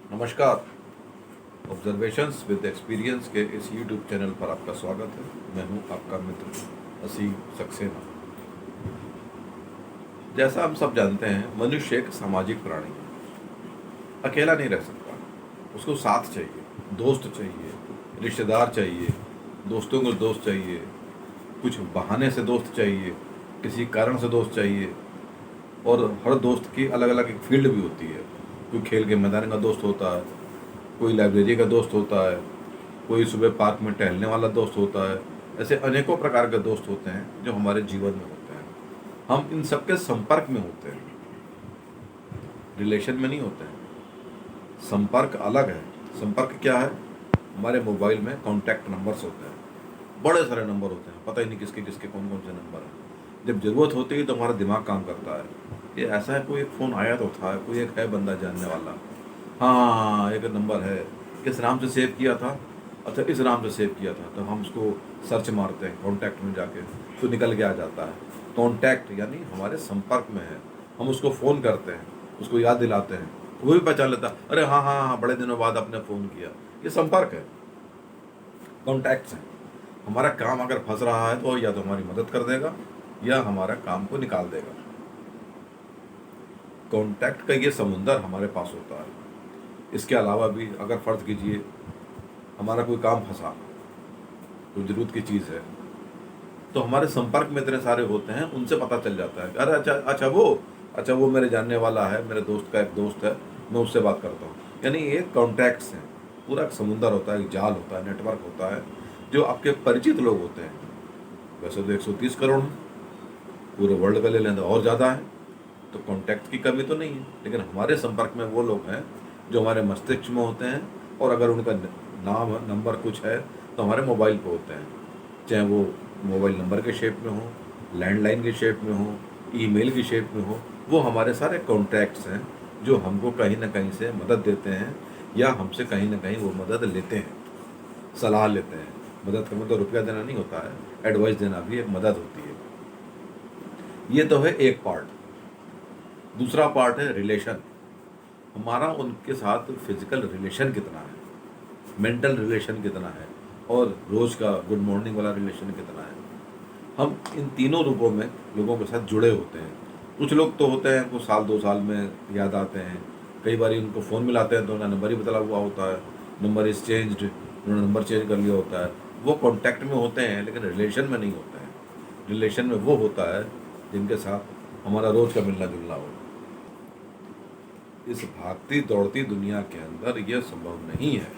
नमस्कार। Observations with experience के इस यूट्यूब चैनल पर आपका स्वागत है। मैं हूं आपका मित्र असीम सक्सेना। जैसा हम सब जानते हैं, मनुष्य एक सामाजिक प्राणी है। अकेला नहीं रह सकता, उसको साथ चाहिए, दोस्त चाहिए, रिश्तेदार चाहिए, दोस्तों को दोस्त चाहिए, कुछ बहाने से दोस्त चाहिए, किसी कारण से दोस्त चाहिए। और हर दोस्त की अलग अलग एक फील्ड भी होती है। कोई खेल के मैदान का दोस्त होता है, कोई लाइब्रेरी का दोस्त होता है, कोई सुबह पार्क में टहलने वाला दोस्त होता है। ऐसे अनेकों प्रकार के दोस्त होते हैं जो हमारे जीवन में होते हैं। हम इन सबके संपर्क में होते हैं, रिलेशन में नहीं होते हैं। संपर्क अलग है। संपर्क क्या है? हमारे मोबाइल में कॉन्टैक्ट नंबर्स होते हैं, बड़े सारे नंबर होते हैं, पता ही नहीं किसके किसके कौन कौन से नंबर हैं। जब ज़रूरत होती है तो हमारा दिमाग काम करता है, ये ऐसा है, कोई एक फ़ोन आया तो था, कोई एक है बंदा जानने वाला। हाँ, एक नंबर है, किस नाम से सेव किया था? अच्छा, इस नाम से सेव किया था। तो हम उसको सर्च मारते हैं कॉन्टैक्ट में जाके, तो निकल के आ जाता है। कॉन्टैक्ट यानी हमारे संपर्क में है। हम उसको फ़ोन करते हैं, उसको याद दिलाते हैं, वो भी पहचान लेता है, अरे हाँ हाँ हाँ, बड़े दिनों बाद आपने फ़ोन किया। ये संपर्क है, कॉन्टैक्ट्स हैं। हमारा काम अगर फंस रहा है तो या तो हमारी मदद कर देगा या हमारा काम को निकाल देगा। कॉन्टैक्ट का ये समुंदर हमारे पास होता है। इसके अलावा भी अगर फ़र्ज़ कीजिए हमारा कोई काम फंसा, कोई ज़रूरत की चीज़ है, तो हमारे संपर्क में इतने सारे होते हैं, उनसे पता चल जाता है कि अरे अच्छा वो मेरे जानने वाला है, मेरे दोस्त का एक दोस्त है, मैं उससे बात करता हूँ। यानी ये कॉन्टैक्ट्स हैं। पूरा एक समुंदर होता है, एक जाल होता है, नेटवर्क होता है, जो आपके परिचित लोग होते हैं। वैसे तो 130 करोड़ हैं, पूरे वर्ल्ड का ले लें तो और ज़्यादा है, तो कॉन्टैक्ट की कमी तो नहीं है। लेकिन हमारे संपर्क में वो लोग हैं जो हमारे मस्तिष्क में होते हैं, और अगर उनका नाम नंबर कुछ है तो हमारे मोबाइल पे होते हैं। चाहे वो मोबाइल नंबर के शेप में हो, लैंडलाइन के शेप में हो, ईमेल की शेप में हो, वो हमारे सारे कॉन्टैक्ट्स हैं जो हमको कहीं ना कहीं से मदद देते हैं, या हमसे कहीं ना कहीं वो मदद लेते हैं, सलाह लेते हैं। मदद का मतलब रुपया देना नहीं होता है, एडवाइस देना भी एक मदद होती है। ये तो है एक पार्ट। दूसरा पार्ट है रिलेशन। हमारा उनके साथ फिजिकल रिलेशन कितना है, मेंटल रिलेशन कितना है, और रोज़ का गुड मॉर्निंग वाला रिलेशन कितना है। हम इन तीनों रूपों में लोगों के साथ जुड़े होते हैं। कुछ लोग तो होते हैं, कुछ साल 2 साल में याद आते हैं। कई बार उनको फ़ोन मिलाते हैं तो उन्हें नंबर ही बदला हुआ होता है, नंबर इज़ चेंज्ड, उन्होंने नंबर चेंज कर लिया होता है। वो कॉन्टैक्ट में होते हैं लेकिन रिलेशन में नहीं होते हैं। रिलेशन में वो होता है जिनके साथ हमारा रोज़ का मिलना जुलना हो। इस भागती दौड़ती दुनिया के अंदर यह संभव नहीं है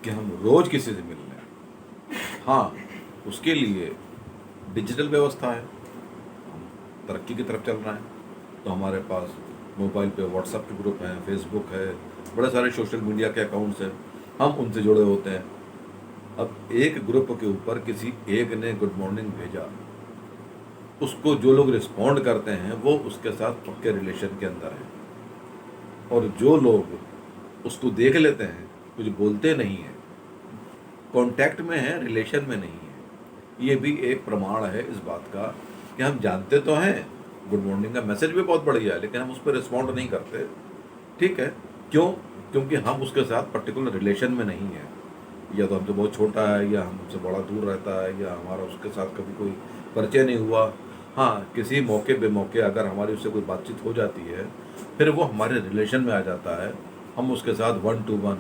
कि हम रोज़ किसी से मिल लें। हाँ, उसके लिए डिजिटल व्यवस्था है, हम तरक्की की तरफ चल रहे हैं, तो हमारे पास मोबाइल पे व्हाट्सएप के ग्रुप हैं, फेसबुक है, बड़े सारे सोशल मीडिया के अकाउंट्स हैं, हम उनसे जुड़े होते हैं। अब एक ग्रुप के ऊपर किसी एक ने गुड मॉर्निंग भेजा, उसको जो लोग रिस्पॉन्ड करते हैं वो उसके साथ पक्के रिलेशन के अंदर हैं, और जो लोग उसको देख लेते हैं, कुछ बोलते नहीं हैं, कांटेक्ट में है, रिलेशन में नहीं है। ये भी एक प्रमाण है इस बात का कि हम जानते तो हैं गुड मॉर्निंग का मैसेज भी बहुत बढ़िया है, लेकिन हम उस पर रिस्पॉन्ड नहीं करते। ठीक है, क्यों? क्योंकि हम उसके साथ पर्टिकुलर रिलेशन में नहीं हैं। या तो हमसे बहुत छोटा है, या हमसे बड़ा दूर रहता है, या हमारा उसके साथ कभी कोई परिचय नहीं हुआ। हाँ, किसी मौके बेमौके अगर हमारी उससे कोई बातचीत हो जाती है, फिर वो हमारे रिलेशन में आ जाता है। हम उसके साथ 1-to-1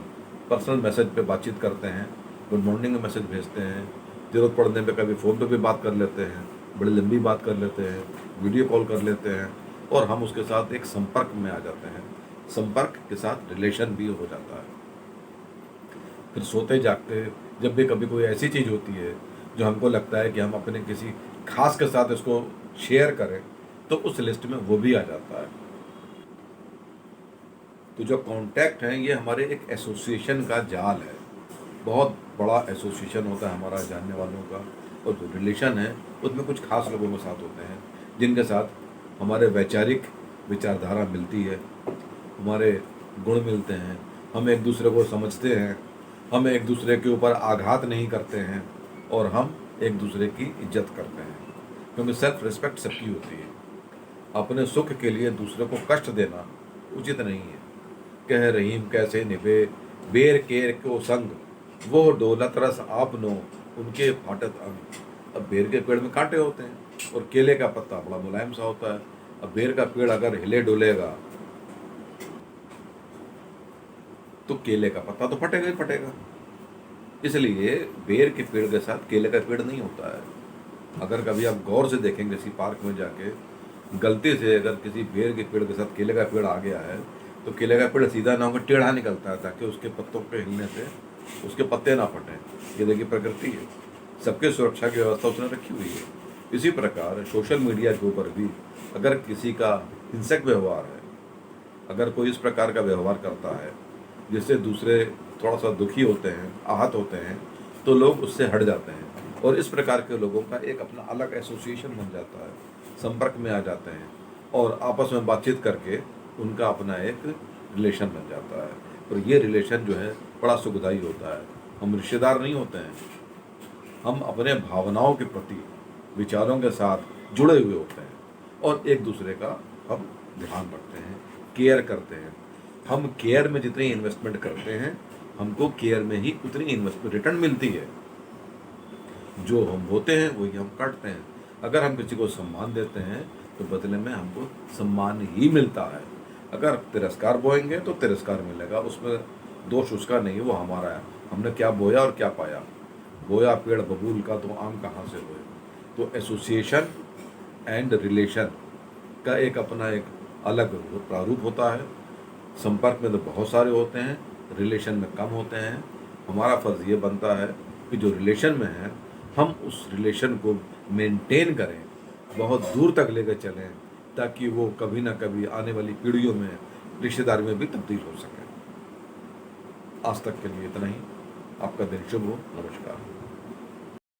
पर्सनल मैसेज पे बातचीत करते हैं, गुड मॉर्निंग का मैसेज भेजते हैं, ज़रूरत पड़ने पे कभी फ़ोन पे भी बात कर लेते हैं, बड़ी लंबी बात कर लेते हैं, वीडियो कॉल कर लेते हैं, और हम उसके साथ एक संपर्क में आ जाते हैं। संपर्क के साथ रिलेशन भी हो जाता है। फिर सोते जागते जब भी कभी कोई ऐसी चीज़ होती है जो हमको लगता है कि हम अपने किसी खास के साथ इसको शेयर करें, तो उस लिस्ट में वो भी आ जाता है। तो जो कॉन्टैक्ट हैं ये हमारे एक एसोसिएशन का जाल है। बहुत बड़ा एसोसिएशन होता है हमारा जानने वालों का, और जो रिलेशन है उसमें कुछ खास लोगों के साथ होते हैं जिनके साथ हमारे वैचारिक विचारधारा मिलती है, हमारे गुण मिलते हैं, हम एक दूसरे को समझते हैं, हम एक दूसरे के ऊपर आघात नहीं करते हैं, और हम एक दूसरे की इज्जत करते हैं। क्योंकि सेल्फ रिस्पेक्ट सबकी होती है। अपने सुख के लिए दूसरे को कष्ट देना उचित नहीं है। कह रहीम कैसे निभे, बेर केर को संग, वो डोलत रस आप नो, उनके फाटत अंग। अब बेर के पेड़ में कांटे होते हैं और केले का पत्ता बड़ा मुलायम सा होता है। अब बेर का पेड़ अगर हिले डुलेगा तो केले का पत्ता तो फटेगा ही फटेगा। इसलिए बेर के पेड़ के साथ केले का पेड़ नहीं होता है। अगर कभी आप गौर से देखेंगे किसी पार्क में जाके, गलती से अगर किसी बेर के पेड़ के साथ केले का पेड़ आ गया है तो केले का पेड़ सीधा ना होकर टेढ़ा निकलता है, ताकि उसके पत्तों के हिलने से उसके पत्ते ना फटें। ये देखिए प्रकृति है, सबके सुरक्षा की व्यवस्था उसने रखी हुई है। इसी प्रकार सोशल मीडिया के ऊपर भी अगर किसी का हिंसक व्यवहार है, अगर कोई इस प्रकार का व्यवहार करता है जिससे दूसरे थोड़ा सा दुखी होते हैं, आहत होते हैं, तो लोग उससे हट जाते हैं और इस प्रकार के लोगों का एक अपना अलग एसोसिएशन बन जाता है, संपर्क में आ जाते हैं और आपस में बातचीत करके उनका अपना एक रिलेशन बन जाता है। और ये रिलेशन जो है बड़ा सुखदायी होता है। हम रिश्तेदार नहीं होते हैं, हम अपने भावनाओं के प्रति, विचारों के साथ जुड़े हुए होते हैं और एक दूसरे का हम ध्यान रखते हैं, केयर करते हैं। हम केयर में जितनी इन्वेस्टमेंट करते हैं, हमको केयर में ही उतनी इन्वेस्टमेंट रिटर्न मिलती है। जो हम बोते हैं वही हम काटते हैं। अगर हम किसी को सम्मान देते हैं तो बदले में हमको सम्मान ही मिलता है। अगर तिरस्कार बोएंगे तो तिरस्कार मिलेगा, उसमें दोष उसका नहीं, वो हमारा है। हमने क्या बोया और क्या पाया। बोया पेड़ बबूल का तो आम कहाँ से हुए। तो एसोसिएशन एंड रिलेशन का एक अपना एक अलग प्रारूप होता है। संपर्क में तो बहुत सारे होते हैं, रिलेशन में कम होते हैं। हमारा फ़र्ज़ ये बनता है कि जो रिलेशन में है हम उस रिलेशन को मेंटेन करें, बहुत दूर तक लेकर चलें, ताकि वो कभी ना कभी आने वाली पीढ़ियों में रिश्तेदारी में भी तब्दील हो सके। आज तक के लिए इतना ही। आपका दिन शुभ हो। नमस्कार।